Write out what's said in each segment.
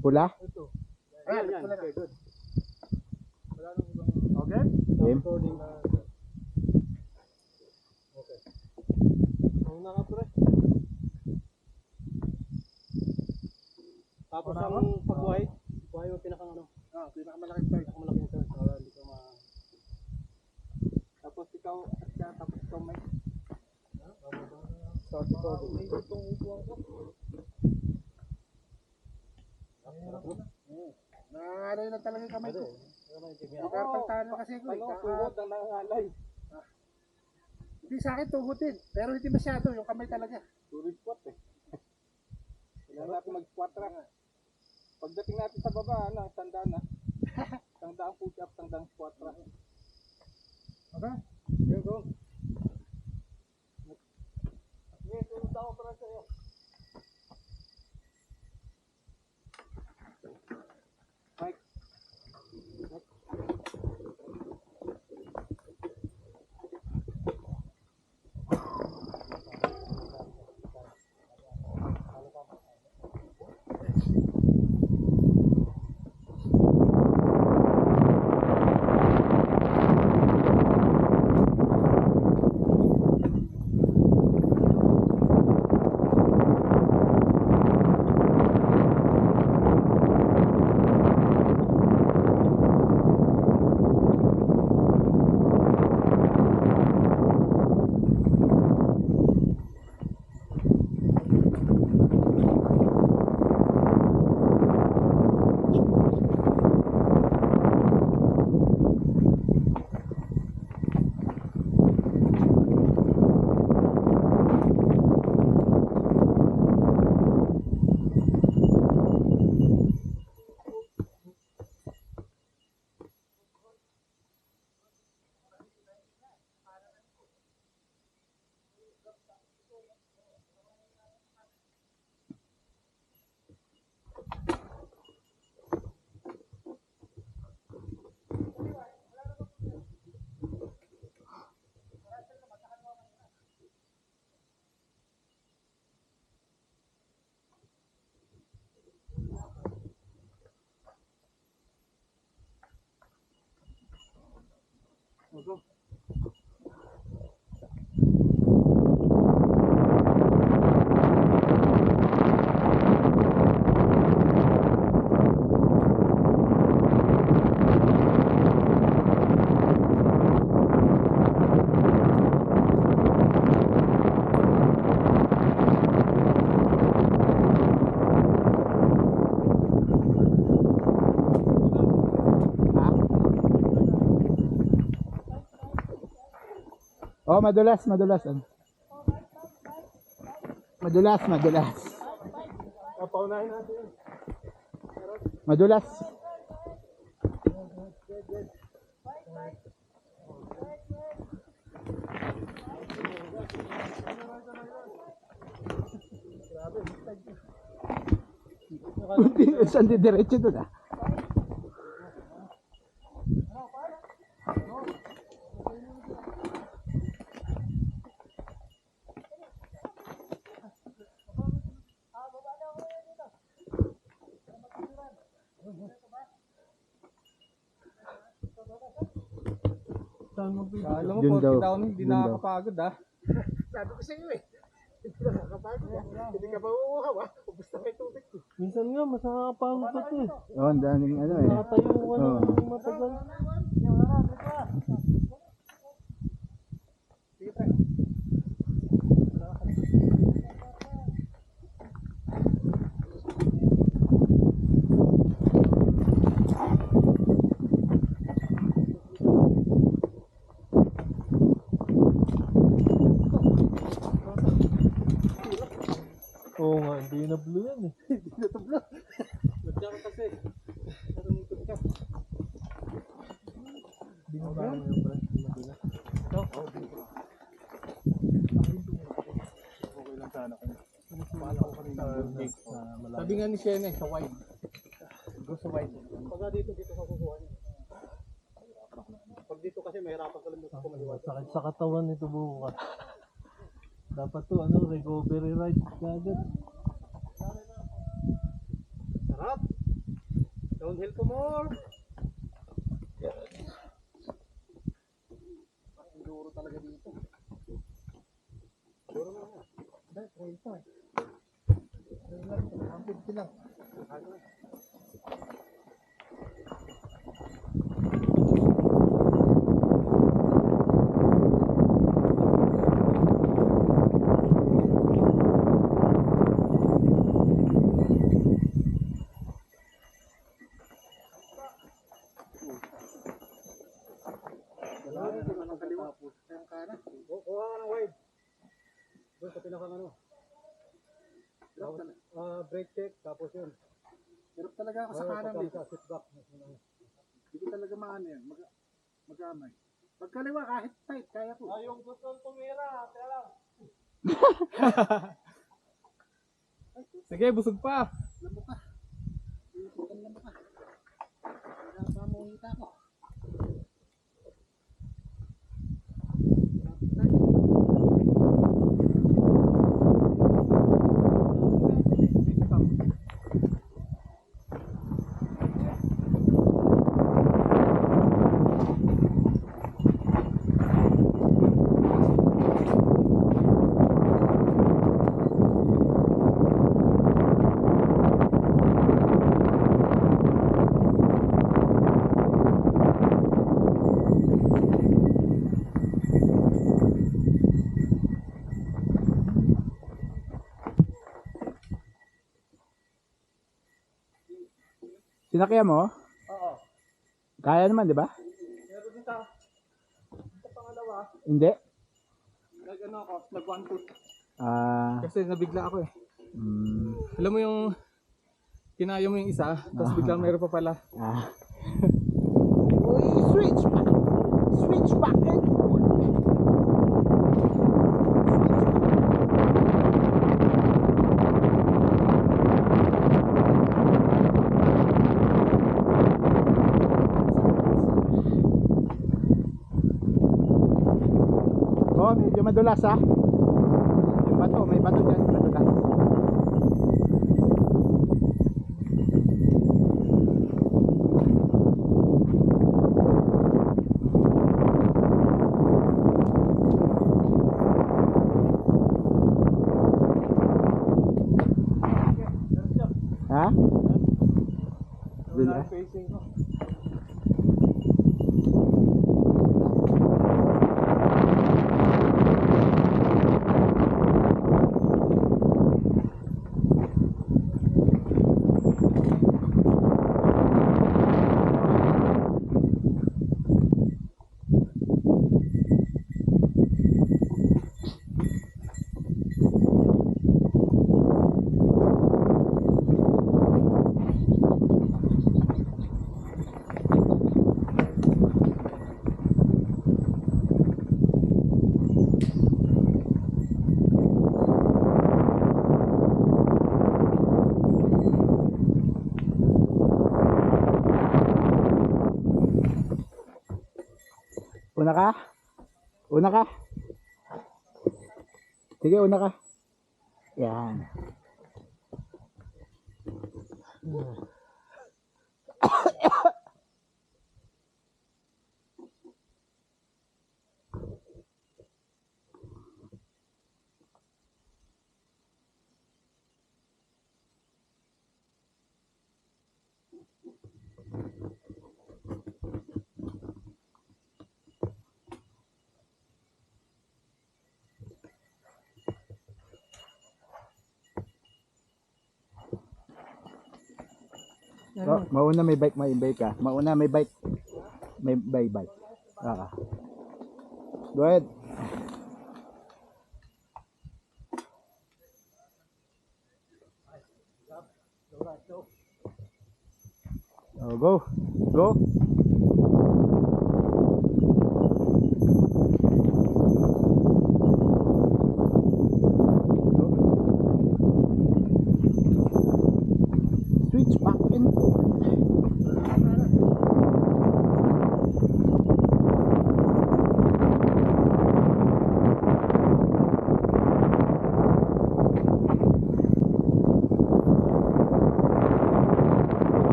Pula? Ayan, yan. Okay, good. Okay? Game. Okay. Una ka, pre. Tapos ang pagbuhay, buhay mo pinakang ano? Pinakamalaking turn. Pinakamalaking turn. Hindi ka ma... Tapos ikaw, tapos ikaw may... Tapos ikaw, may itong upuan ko. Nangangalay na talaga yung kamay ko. Karpaltahan na kasi ko eh. Tuhod ang nangangalay. Hindi sa akin tuhod din. Pero hindi masyado. Yung kamay talaga. Puro squat eh. Kailangan natin mag-squat rack. Pagdating natin sa baba, tandaan na. Tandaan push-up, tandaan squat rack. Okay? Here go. Yes, sunod ako para sa'yo. Mike. Go. Oh, madulas. Madulas. Paunahin natin. Madulas. Saan di diretso doon ah? Alam mo, Yun 40 daw. down, hindi Yun daw. nakakapagod ah. Sabi ko sa iyo eh. Hindi ka nakakapagod ah. Hindi ka mauuhaw ah. Ubus na may tubig ko. Minsan nga, mas nakakapagod pa ito eh. Oh, ang daming ano eh. Nakatayo ka Oo. ng matagal. Oo nga, hindi na blue yan eh. Hindi na tublo. Madya ka kasi. Parang ikot ka. Hindi mo ba yung branch na bila? Ito? Oo, dito. Okay lang sana kayo. Paala ko kanina sa malayo. Sabi nga ni Shene, sa white. Go sa white. Pagka dito ka kukuha niya. Pag dito kasi mahirapan ka lang mo sa kumaliwat. Sakit sa katawan nito bukas. Dapat to, recovery ride kagad. Downhill to more. Enduro talaga dito. Enduro na nga. Dahil, trail to eh. Trail lang ito. Ang 50 lang. Kuha ka ng wide. Doon sa pinakang ano. Brake check, tapos yun. Hirap talaga ako sa kanan dito. Sit back. Hindi ko talaga maano yan. Mag-amay. Pagkaliwa kahit tight, kaya ko. Yung gusto tumira, kaya lang. Sige, busog pa. Lamok ka. Lamok ka. Kaya pa mo hita ko. Sinakyan mo? Oo. Kaya naman, di ba? Meron din sa pangalawa. Hindi? Nag-ano ako, nag-1 2. Ah, Kasi nabigla ako eh. mm, Alam mo yung kinaya mo yung isa, tapos biglang mayroon pa pala. ah. Uy, switch back! Switch back and forth! Oh, medyo madulas ha. Yung bato, may bato dyan, madulas. Ha? Wala facing ko. Una ka? Una ka? Sige, una ka. Yan. Oh, mauna may bike, may bike ka. Mauna may bike. May bike. Ah. Go ahead. Oh, go. Go. Switch back and forth.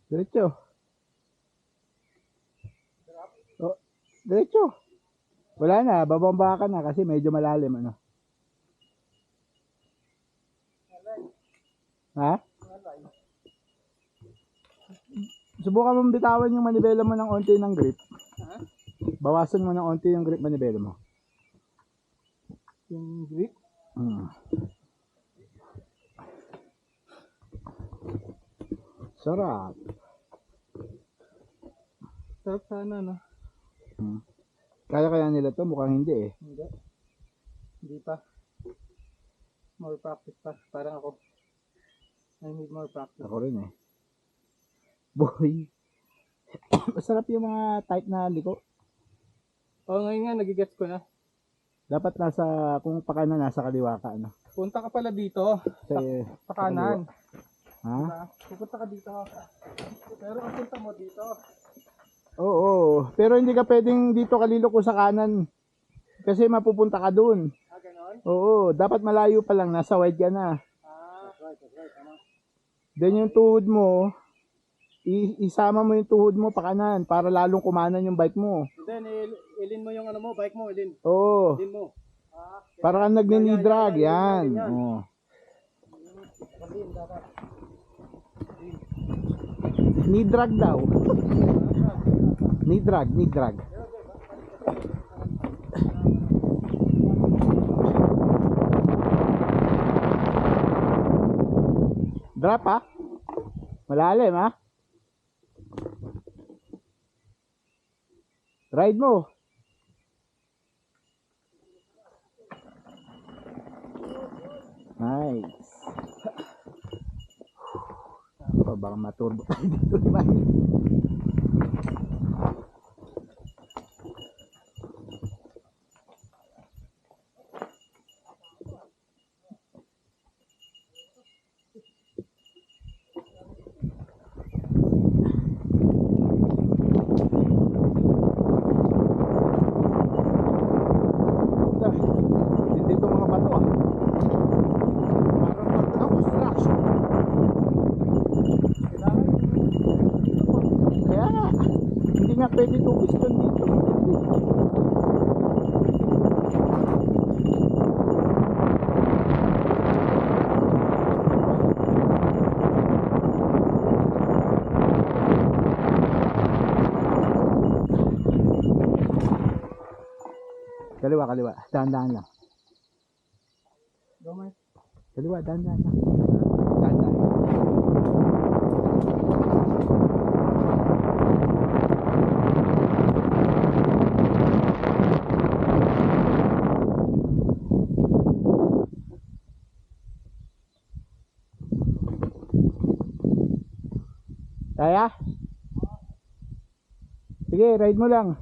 Diretso. Oh, diretso. Wala na, babamba ka na kasi medyo malalim ano. Ha? Subukan mong bitawan yung manibela mo ng onti ng grip. Ha? Bawasan mo ng onti yung grip manibela mo. Yung grip? Sarap. Sarap sana, no? Kaya nila to, mukhang hindi eh. Hindi. Hindi pa. More practice pa. Parang ako. I need more practice. Ako rin eh. Boy. Masarap yung mga type na liko. Oo, ngayon nga, nagigets ko na. Dapat nasa, kung pakanan nasa kaliwa ka ano. Punta ka pala dito. Kasi, Sa kanan. ha? Diba? Pupunta ka dito. Pero ang punta mo dito. Oo. Pero hindi ka pwedeng dito kaliloko sa kanan. Kasi mapupunta ka dun. Ah, ganon? Oo. Dapat malayo pa lang. Nasa wide ka na. Ah, right. Tama. Then yung tuhod mo, isama mo yung tuhod mo pa kanan para lalong kumanan yung bike mo. Then, ilin mo yung ano mo, bike mo, ilin. Oo. Ilin mo. Ah, Para kang nagni-drag. Yan. yan. Oo. ilin dapat. Knee drag daw. Knee drag. Drop ha? Malalim ha? Ride mo. Nice. Oh, baka maturbo tayo dito naman. Dito mga bato ah. Parang pagka-construction. Kaya nga, hindi nga pwede itong piston dito. Kaliwa. Dahan-dahan lang. Gomay. Kaliwa, dahan-dahan lang. Dahan-dahan. Kaya? Sige, ride mo lang.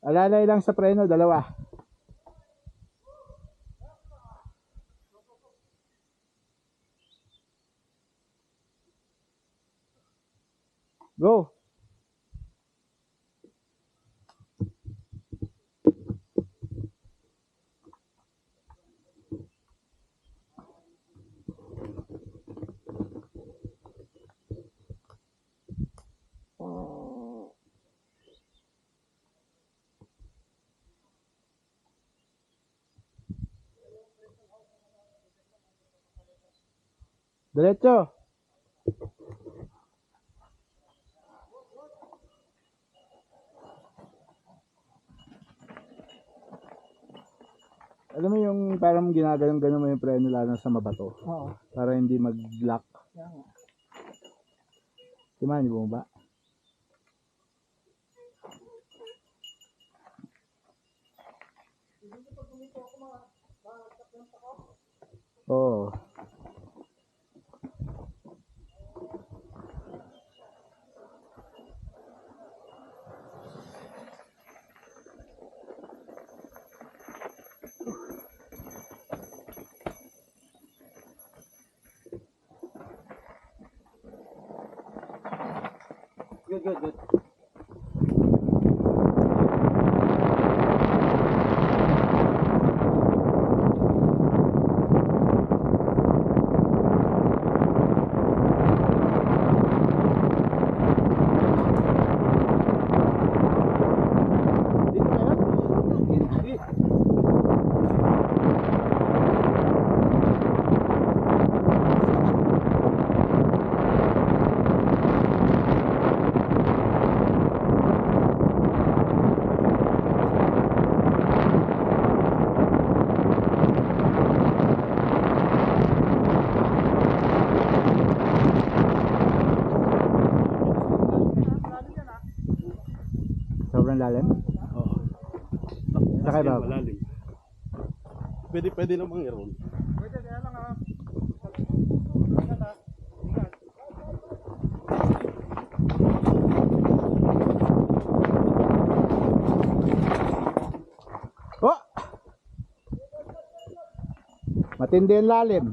Alalay lang sa preno, dalawa. Go. Diretso. Alam mo yung parang ginaganon-ganon mo yung preno lalo sa mabato. Oo. Para hindi mag-lock. Yan. Di ba, hindi mo ba? Oo. Good. ibabaw. malalim. Pwede namang i-roll. Pwede, kaya lang ha. Oh! Matindi ang lalim.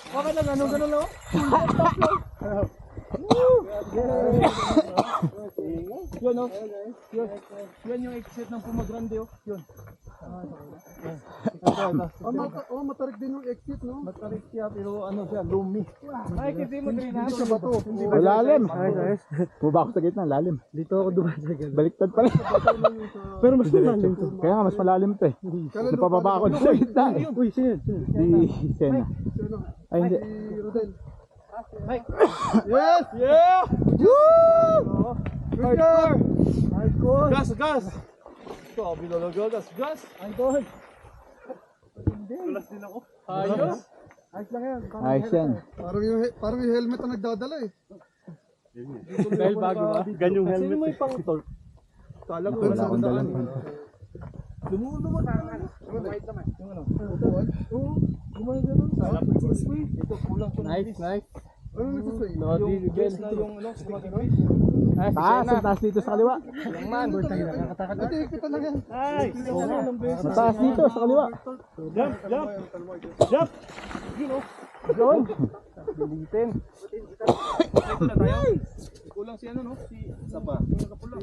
Bakit na ganun lang? Yun o. Yan yung exit ng Pumagrande o. Yun. Matarik din yung exit, no? Matarik siya pero ano siya, lumi. Ay, kasi mo din Hindi siya bato. Lalim. Bumaba ako sa gitna, lalim. Dito ako dumaan sa ganun. Baliktad pala. Pero mas malalim to. Kaya nga, mas malalim to eh. Napababa ako sa gitna eh. Uy, sino? Di Sena. Ay, hindi. Si Rodel. Yes! Yeah! Woo! Hardcore! Hardcore! Gas! Sabi talaga, gas! Hardcore! Tulas din ako. Ayos! Ayos lang yan. Ayos yan. Parang yung helmet na nagdadala eh. Dahil bago ba? Ganyong helmet. Sino may pang torque? Kala ko Wala akong dala. Lumulo naman. White naman. Yung ano? Oo. Gumay ganun. Ito kulang ko. Nice. Ano nagsasay? Yung base na yung ano, sumaginoi. Taas, ang taas dito sa kaliwa. Yung man. Ate, kita lang yan. Nice! Ang taas dito sa kaliwa. Jump! Doon. Dilitin. Ito na tayo. Kulang si ano no? Si Sapa. Yung nakapula.